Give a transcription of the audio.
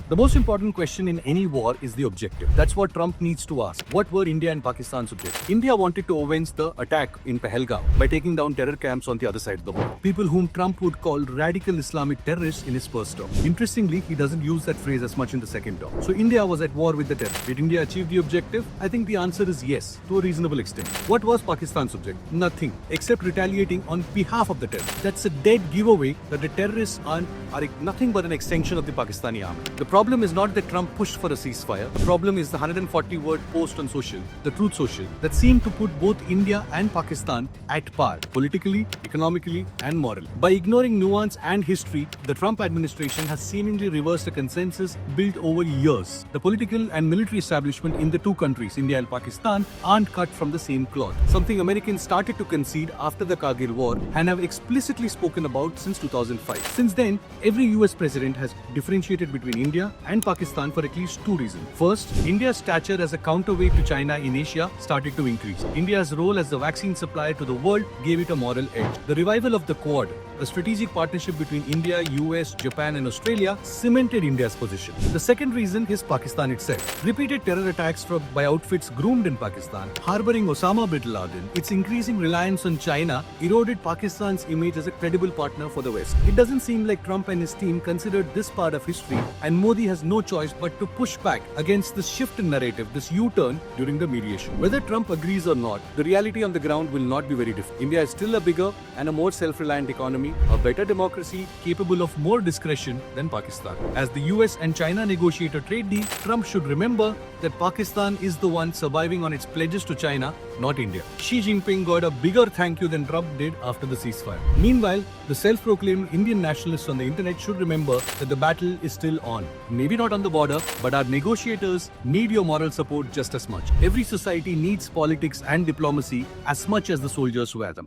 The most important question in any war is the objective. That's what Trump needs to ask. What were India and Pakistan's objectives? India wanted to avenge the attack in Pahalgam by taking down terror camps on the other side of the border. People whom Trump would call radical Islamic terrorists in his first term. Interestingly, he doesn't use that phrase as much in the second term. So India was at war with the terror. Did India achieve the objective? I think the answer is yes, to a reasonable extent. What was Pakistan's objective? Nothing, except retaliating on behalf of the terrorists. That's a dead giveaway that the terrorists are nothing but an extension of the Pakistani army. The problem is not that Trump pushed for a ceasefire. The problem is the 140-word post on social, the Truth Social, that seemed to put both India and Pakistan at par, politically, economically, and morally. By ignoring nuance and history, the Trump administration has seemingly reversed a consensus built over years. The political and military establishment in the two countries, India and Pakistan, aren't cut from the same cloth. Something Americans started to concede after the Kargil War and have explicitly spoken about since 2005. Since then, every US president has differentiated between India and Pakistan for at least two reasons. First, India's stature as a counterweight to China in Asia started to increase. India's role as the vaccine supplier to the world gave it a moral edge. The revival of the Quad, a strategic partnership between India, US, Japan and Australia, cemented India's position. The second reason is Pakistan itself. Repeated terror attacks by outfits groomed in Pakistan, harboring Osama bin Laden, its increasing reliance on China eroded Pakistan's image as a credible partner for the West. It doesn't seem like Trump and his team considered this part of history, and Modi has no choice but to push back against this shift in narrative, this U-turn during the mediation. Whether Trump agrees or not, the reality on the ground will not be very different. India is still a bigger and a more self-reliant economy, a better democracy capable of more discretion than Pakistan. As the US and China negotiate a trade deal, Trump should remember that Pakistan is the one surviving on its pledges to China, not India. Xi Jinping got a bigger thank you than Trump did after the ceasefire. Meanwhile, the self-proclaimed Indian nationalists on the internet should remember that the battle is still on. Maybe not on the border, but our negotiators need your moral support just as much. Every society needs politics and diplomacy as much as the soldiers wear them.